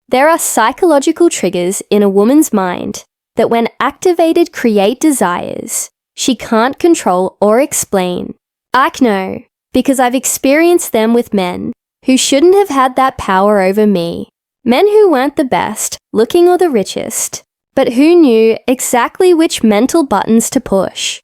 There are psychological triggers in a woman's mind that when activated create desires she can't control or explain. I know, because I've experienced them with men who shouldn't have had that power over me. Men who weren't the best, looking or the richest, but who knew exactly which mental buttons to push.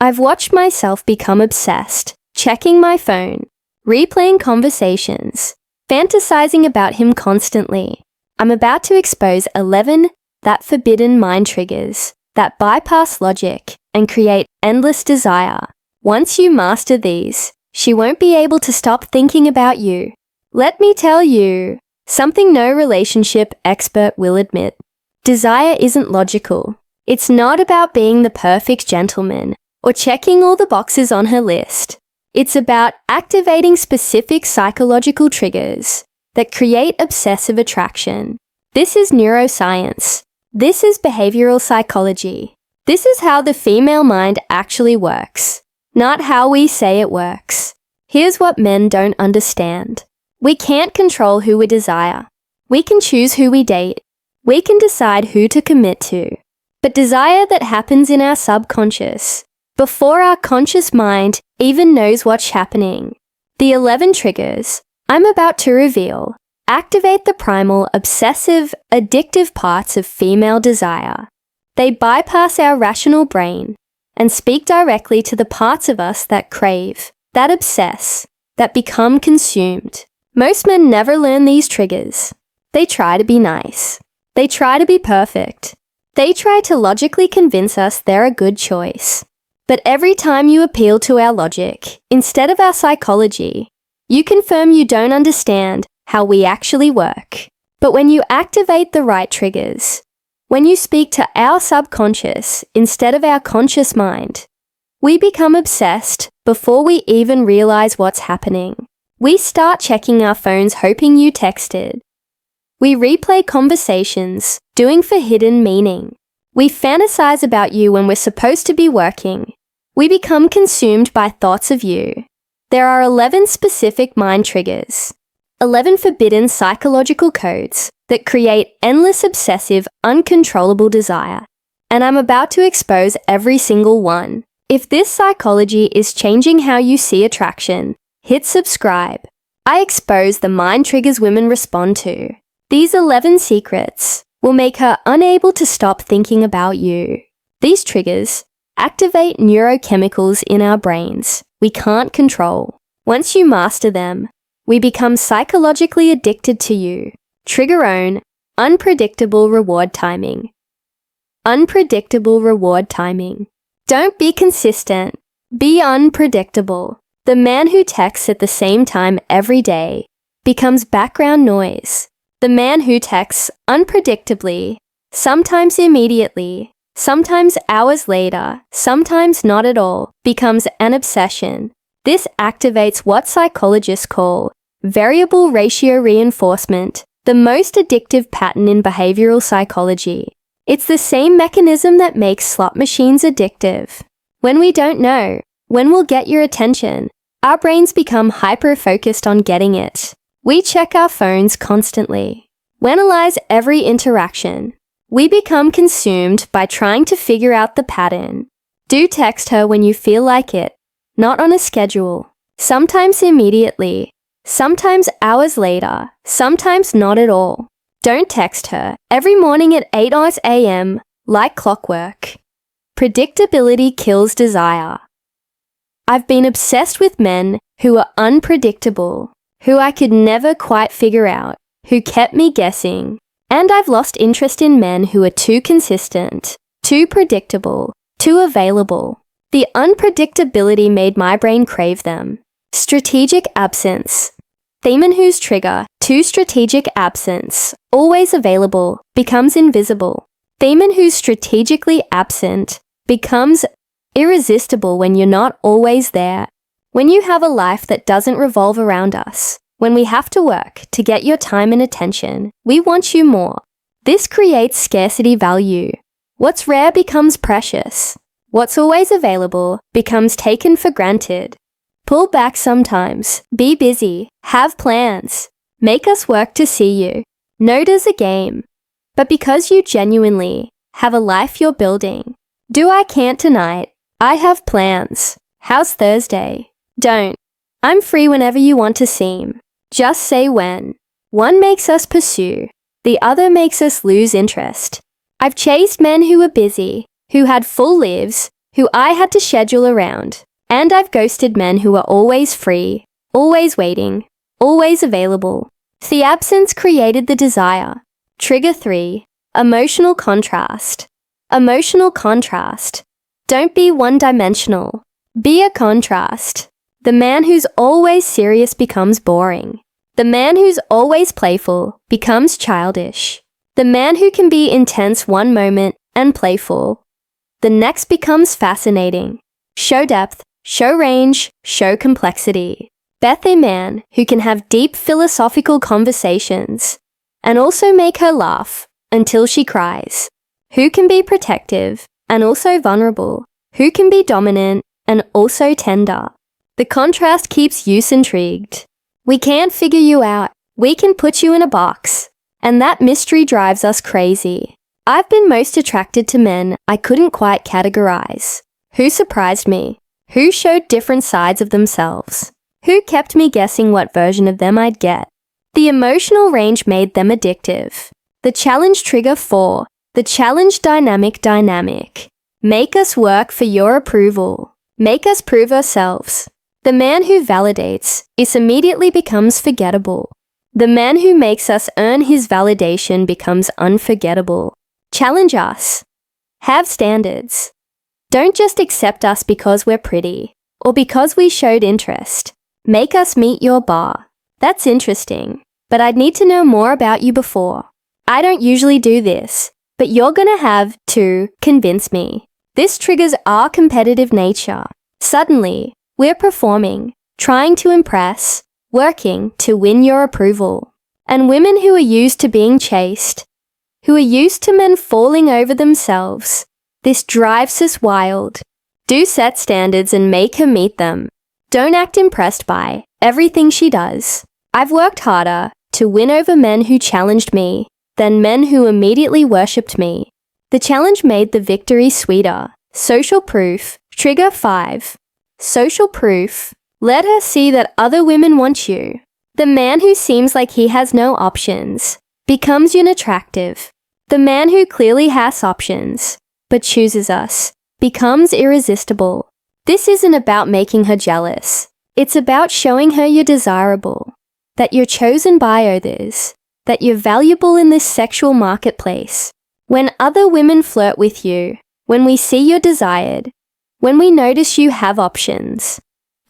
I've watched myself become obsessed, checking my phone, replaying conversations, fantasizing about him constantly. I'm about to expose 11 that forbidden mind triggers that bypass logic and create endless desire. Once you master these, she won't be able to stop thinking about you. Let me tell you something no relationship expert will admit. Desire isn't logical. It's not about being the perfect gentleman or checking all the boxes on her list. It's about activating specific psychological triggers that create obsessive attraction. This is neuroscience. This is behavioral psychology. This is how the female mind actually works, not how we say it works. Here's what men don't understand. We can't control who we desire. We can choose who we date. We can decide who to commit to. But desire that happens in our subconscious, before our conscious mind even knows what's happening. The 11 triggers I'm about to reveal activate the primal, obsessive, addictive parts of female desire. They bypass our rational brain and speak directly to the parts of us that crave, that obsess, that become consumed. Most men never learn these triggers. They try to be nice. They try to be perfect. They try to logically convince us they're a good choice. But every time you appeal to our logic, instead of our psychology, you confirm you don't understand how we actually work. But when you activate the right triggers, when you speak to our subconscious instead of our conscious mind, we become obsessed before we even realize what's happening. We start checking our phones hoping you texted. We replay conversations, doing for hidden meaning. We fantasize about you when we're supposed to be working. We become consumed by thoughts of you. There are 11 specific mind triggers, 11 forbidden psychological codes that create endless obsessive, uncontrollable desire. And I'm about to expose every single one. If this psychology is changing how you see attraction, hit subscribe. I expose the mind triggers women respond to. These 11 secrets will make her unable to stop thinking about you. These triggers activate neurochemicals in our brains we can't control. Once you master them, we become psychologically addicted to you. Trigger own, unpredictable reward timing. Unpredictable reward timing. Don't be consistent. Be unpredictable. The man who texts at the same time every day becomes background noise. The man who texts unpredictably, sometimes immediately, sometimes hours later, sometimes not at all, becomes an obsession. This activates what psychologists call variable ratio reinforcement, the most addictive pattern in behavioral psychology. It's the same mechanism that makes slot machines addictive. When we don't know when we'll get your attention, our brains become hyper-focused on getting it. We check our phones constantly. We analyze every interaction. We become consumed by trying to figure out the pattern. Do text her when you feel like it, not on a schedule. Sometimes immediately, sometimes hours later, sometimes not at all. Don't text her every morning at 8 a.m. like clockwork. Predictability kills desire. I've been obsessed with men who are unpredictable, who I could never quite figure out, who kept me guessing. And I've lost interest in men who are too consistent, too predictable, too available. The unpredictability made my brain crave them. Strategic absence. Themen whose trigger, too strategic absence, always available, becomes invisible. Themen who's strategically absent becomes irresistible when you're not always there. When you have a life that doesn't revolve around us, when we have to work to get your time and attention, we want you more. This creates scarcity value. What's rare becomes precious. What's always available becomes taken for granted. Pull back sometimes. Be busy. Have plans. Make us work to see you. No does a game. But because you genuinely have a life you're building. Do I can't tonight. I have plans. How's Thursday? Don't. I'm free whenever you want to seem. Just say when. One makes us pursue. The other makes us lose interest. I've chased men who were busy, who had full lives, who I had to schedule around. And I've ghosted men who were always free, always waiting, always available. The absence created the desire. Trigger 3. Emotional contrast. Emotional contrast. Don't be one-dimensional. Be a contrast. The man who's always serious becomes boring. The man who's always playful becomes childish. The man who can be intense one moment and playful, the next becomes fascinating. Show depth, show range, show complexity. Beth a man who can have deep philosophical conversations and also make her laugh until she cries. Who can be protective and also vulnerable. Who can be dominant and also tender. The contrast keeps you intrigued. We can't figure you out. We can put you in a box. And that mystery drives us crazy. I've been most attracted to men I couldn't quite categorize. Who surprised me? Who showed different sides of themselves? Who kept me guessing what version of them I'd get? The emotional range made them addictive. The challenge trigger 4. The challenge dynamic. Make us work for your approval. Make us prove ourselves. The man who validates is immediately becomes forgettable. The man who makes us earn his validation becomes unforgettable. Challenge us. Have standards. Don't just accept us because we're pretty or because we showed interest. Make us meet your bar. That's interesting, but I'd need to know more about you before. I don't usually do this, but you're gonna have to convince me. This triggers our competitive nature. Suddenly, we're performing, trying to impress, working to win your approval. And women who are used to being chased, who are used to men falling over themselves, this drives us wild. Do set standards and make her meet them. Don't act impressed by everything she does. I've worked harder to win over men who challenged me than men who immediately worshipped me. The challenge made the victory sweeter. Social proof. Trigger 5. Social proof. Let her see that other women want you. The man who seems like he has no options becomes unattractive. The man who clearly has options but chooses us becomes irresistible. This isn't about making her jealous. It's about showing her you're desirable, that you're chosen by others, that you're valuable in this sexual marketplace. When other women flirt with you, when we see you're desired, when we notice you have options,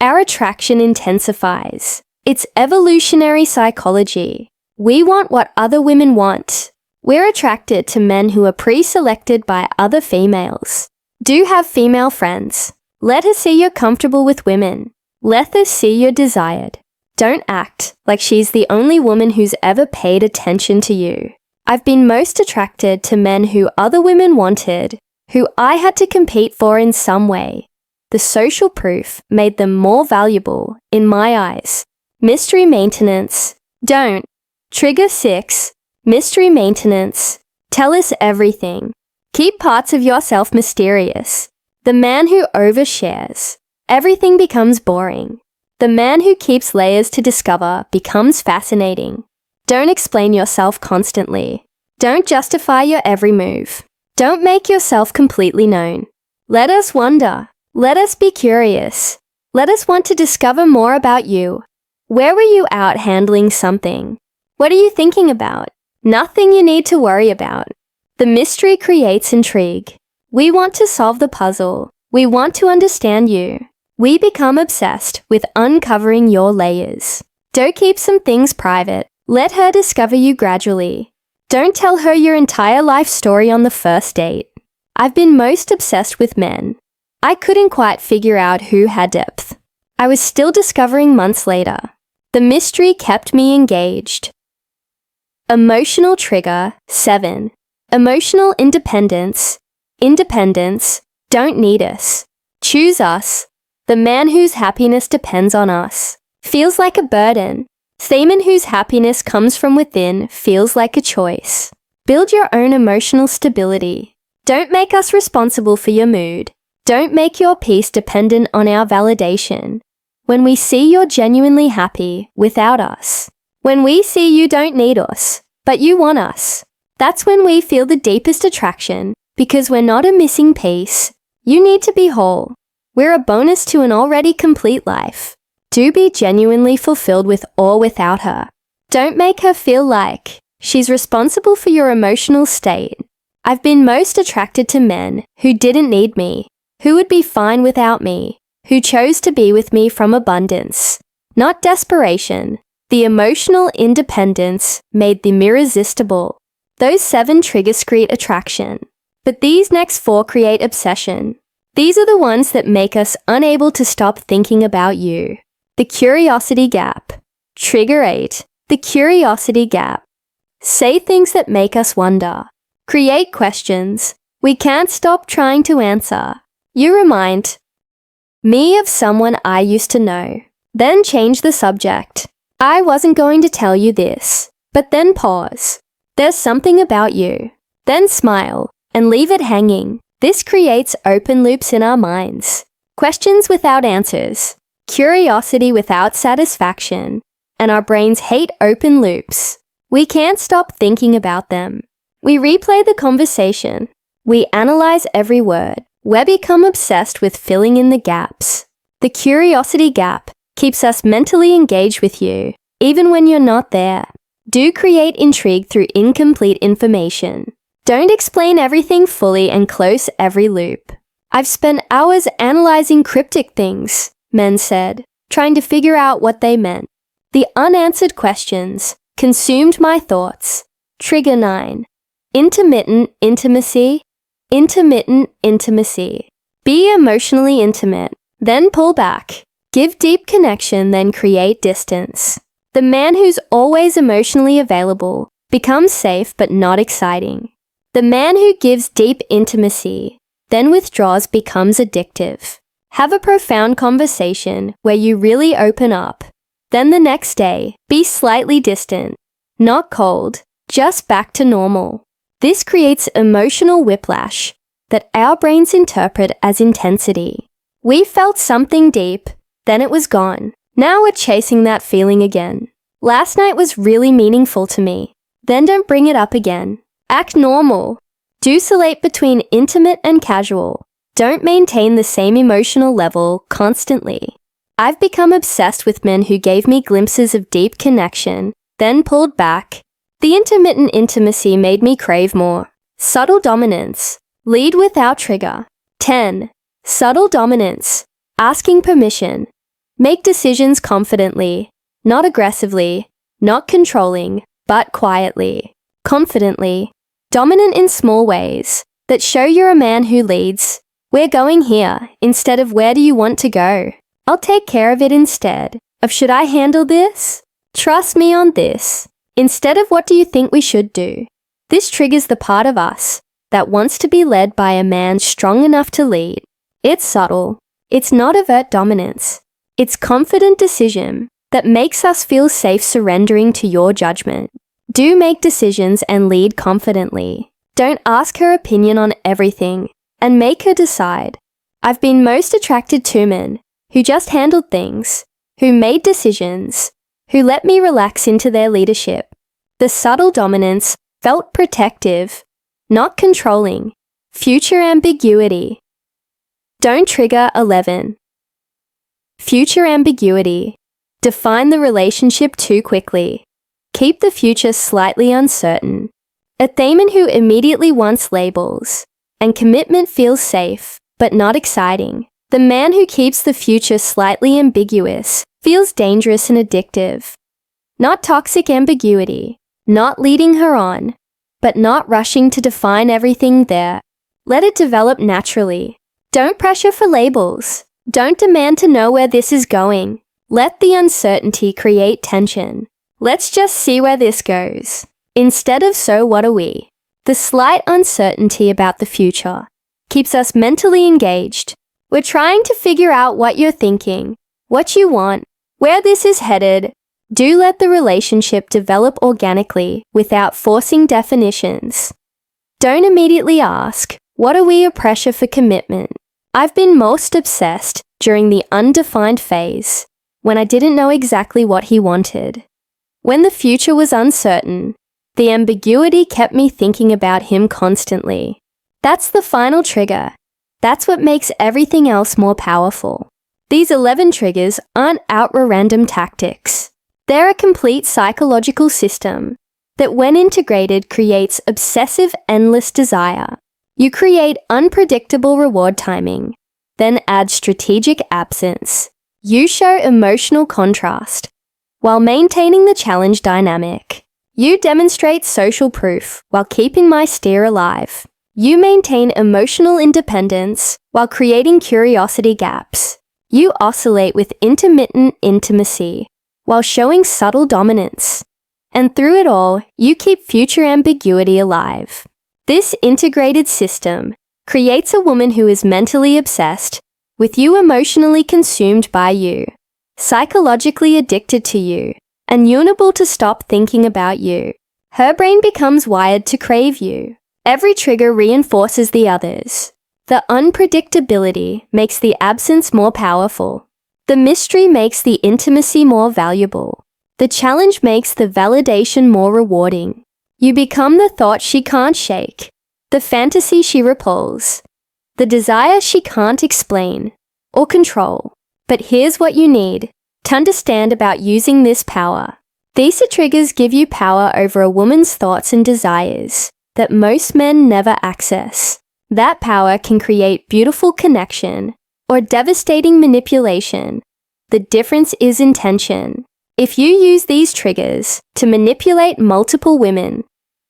our attraction intensifies. It's evolutionary psychology. We want what other women want. We're attracted to men who are pre-selected by other females. Do have female friends. Let her see you're comfortable with women. Let her see you're desired. Don't act like she's the only woman who's ever paid attention to you. I've been most attracted to men who other women wanted, who I had to compete for in some way. The social proof made them more valuable in my eyes. Mystery maintenance. Don't. Trigger 6. Mystery maintenance. Tell us everything. Keep parts of yourself mysterious. The man who overshares. Everything becomes boring. The man who keeps layers to discover becomes fascinating. Don't explain yourself constantly. Don't justify your every move. Don't make yourself completely known. Let us wonder. Let us be curious. Let us want to discover more about you. Where were you out handling something? What are you thinking about? Nothing you need to worry about. The mystery creates intrigue. We want to solve the puzzle. We want to understand you. We become obsessed with uncovering your layers. Don't keep some things private. Let her discover you gradually. Don't tell her your entire life story on the first date. I've been most obsessed with men. I couldn't quite figure out who had depth. I was still discovering months later. The mystery kept me engaged. Emotional trigger 7. Emotional independence. Independence. Don't need us. Choose us. The man whose happiness depends on us feels like a burden. Themen whose happiness comes from within feels like a choice. Build your own emotional stability. Don't make us responsible for your mood. Don't make your peace dependent on our validation. When we see you're genuinely happy without us. When we see you don't need us, but you want us. That's when we feel the deepest attraction, because we're not a missing piece. You need to be whole. We're a bonus to an already complete life. Do be genuinely fulfilled with or without her. Don't make her feel like she's responsible for your emotional state. I've been most attracted to men who didn't need me, who would be fine without me, who chose to be with me from abundance, not desperation. The emotional independence made them irresistible. Those 7 triggers create attraction, but these next 4 create obsession. These are the ones that make us unable to stop thinking about you. The curiosity gap. Trigger 8. The curiosity gap. Say things that make us wonder. Create questions we can't stop trying to answer. You remind me of someone I used to know. Then change the subject. I wasn't going to tell you this, but then pause. There's something about you. Then smile and leave it hanging. This creates open loops in our minds. Questions without answers. Curiosity without satisfaction. And our brains hate open loops. We can't stop thinking about them. We replay the conversation. We analyze every word. We become obsessed with filling in the gaps. The curiosity gap keeps us mentally engaged with you, even when you're not there. Do create intrigue through incomplete information. Don't explain everything fully and close every loop. I've spent hours analyzing cryptic things, men said, trying to figure out what they meant. The unanswered questions consumed my thoughts. Trigger 9. Intermittent intimacy. Intermittent intimacy. Be emotionally intimate, then pull back. Give deep connection, then create distance. The man who's always emotionally available becomes safe but not exciting. The man who gives deep intimacy, then withdraws, becomes addictive. Have a profound conversation where you really open up. Then the next day, be slightly distant. Not cold, just back to normal. This creates emotional whiplash that our brains interpret as intensity. We felt something deep, then it was gone. Now we're chasing that feeling again. Last night was really meaningful to me. Then don't bring it up again. Act normal. Doscillate between intimate and casual. Don't maintain the same emotional level constantly. I've become obsessed with men who gave me glimpses of deep connection, then pulled back. The intermittent intimacy made me crave more. Subtle dominance. Lead without trigger. 10. Subtle dominance. Asking permission. Make decisions confidently, not aggressively, not controlling, but quietly, confidently. Dominant in small ways that show you're a man who leads. We're going here instead of where do you want to go? I'll take care of it instead of should I handle this? Trust me on this. Instead of what do you think we should do? This triggers the part of us that wants to be led by a man strong enough to lead. It's subtle. It's not overt dominance. It's confident decision that makes us feel safe surrendering to your judgment. Do make decisions and lead confidently. Don't ask her opinion on everything and make her decide. I've been most attracted to men who just handled things, who made decisions, who let me relax into their leadership. The subtle dominance felt protective, not controlling. Future ambiguity. Don't trigger 11. Future ambiguity. Define the relationship too quickly. Keep the future slightly uncertain. A theman who immediately wants labels, and commitment feels safe, but not exciting. The man who keeps the future slightly ambiguous feels dangerous and addictive. Not toxic ambiguity, not leading her on, but not rushing to define everything there. Let it develop naturally. Don't pressure for labels. Don't demand to know where this is going. Let the uncertainty create tension. Let's just see where this goes. Instead of so what are we? The slight uncertainty about the future keeps us mentally engaged. We're trying to figure out what you're thinking, what you want, where this is headed. Do let the relationship develop organically without forcing definitions. Don't immediately ask, what are we a pressure for commitment? I've been most obsessed during the undefined phase, when I didn't know exactly what he wanted. When the future was uncertain, the ambiguity kept me thinking about him constantly. That's the final trigger. That's what makes everything else more powerful. These 11 triggers aren't outrandom tactics. They're a complete psychological system that, when integrated, creates obsessive, endless desire. You create unpredictable reward timing, then add strategic absence. You show emotional contrast, while maintaining the challenge dynamic. You demonstrate social proof while keeping my steer alive. You maintain emotional independence while creating curiosity gaps. You oscillate with intermittent intimacy while showing subtle dominance. And through it all, you keep future ambiguity alive. This integrated system creates a woman who is mentally obsessed with you, emotionally consumed by you, psychologically addicted to you, and unable to stop thinking about you. Her brain becomes wired to crave you. Every trigger reinforces the others. The unpredictability makes the absence more powerful. The mystery makes the intimacy more valuable. The challenge makes the validation more rewarding. You become the thought she can't shake, the fantasy she repels, the desire she can't explain or control. But here's what you need to understand about using this power. These triggers give you power over a woman's thoughts and desires that most men never access. That power can create beautiful connection or devastating manipulation. The difference is intention. If you use these triggers to manipulate multiple women,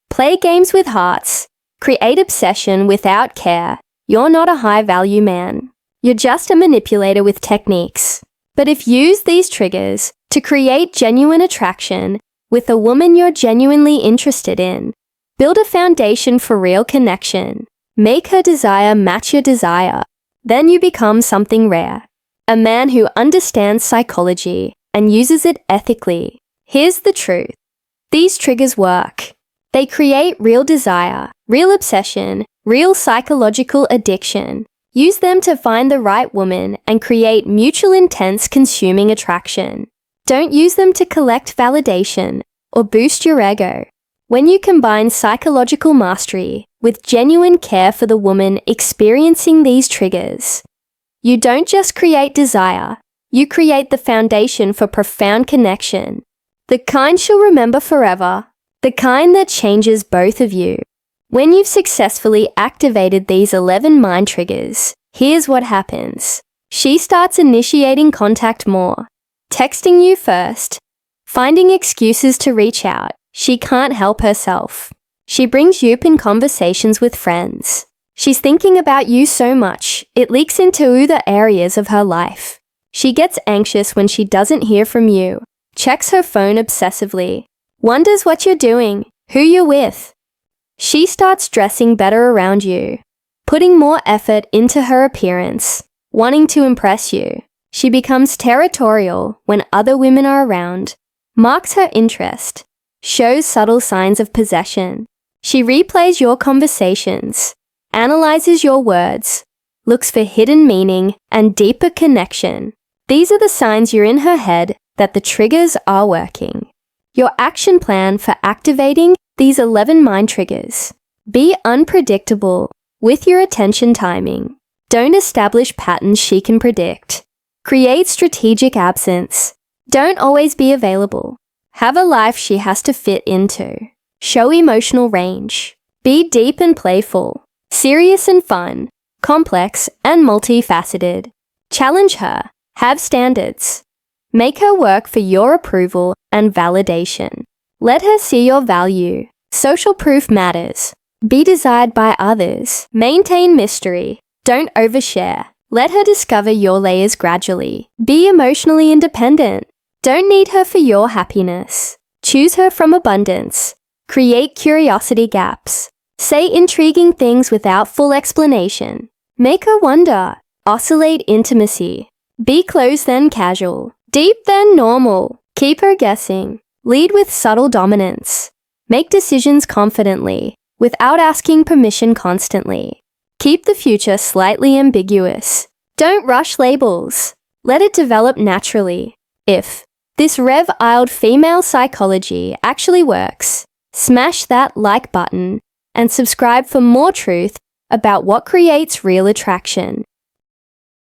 play games with hearts, create obsession without care, you're not a high-value man. You're just a manipulator with techniques. But if you use these triggers to create genuine attraction with a woman you're genuinely interested in, build a foundation for real connection, make her desire match your desire, then you become something rare. A man who understands psychology and uses it ethically. Here's the truth. These triggers work. They create real desire, real obsession, real psychological addiction. Use them to find the right woman and create mutual intense consuming attraction. Don't use them to collect validation or boost your ego. When you combine psychological mastery with genuine care for the woman experiencing these triggers, you don't just create desire, you create the foundation for profound connection. The kind she'll remember forever, the kind that changes both of you. When you've successfully activated these 11 mind triggers, here's what happens. She starts initiating contact more, texting you first, finding excuses to reach out. She can't help herself. She brings you up in conversations with friends. She's thinking about you so much, it leaks into other areas of her life. She gets anxious when she doesn't hear from you, checks her phone obsessively, wonders what you're doing, who you're with. She starts dressing better around you, putting more effort into her appearance, wanting to impress you. She becomes territorial when other women are around, marks her interest, shows subtle signs of possession. She replays your conversations, analyzes your words, looks for hidden meaning and deeper connection. These are the signs you're in her head that the triggers are working. Your action plan for activating these 11 mind triggers. Be unpredictable with your attention timing. Don't establish patterns she can predict. Create strategic absence. Don't always be available. Have a life she has to fit into. Show emotional range. Be deep and playful. Serious and fun. Complex and multifaceted. Challenge her. Have standards. Make her work for your approval and validation. Let her see your value. Social proof matters. Be desired by others. Maintain mystery. Don't overshare. Let her discover your layers gradually. Be emotionally independent. Don't need her for your happiness. Choose her from abundance. Create curiosity gaps. Say intriguing things without full explanation. Make her wonder. Oscillate intimacy. Be close then casual. Deep then normal. Keep her guessing. Lead with subtle dominance. Make decisions confidently, without asking permission constantly. Keep the future slightly ambiguous. Don't rush labels. Let it develop naturally. If this rev-iled female psychology actually works, smash that like button and subscribe for more truth about what creates real attraction.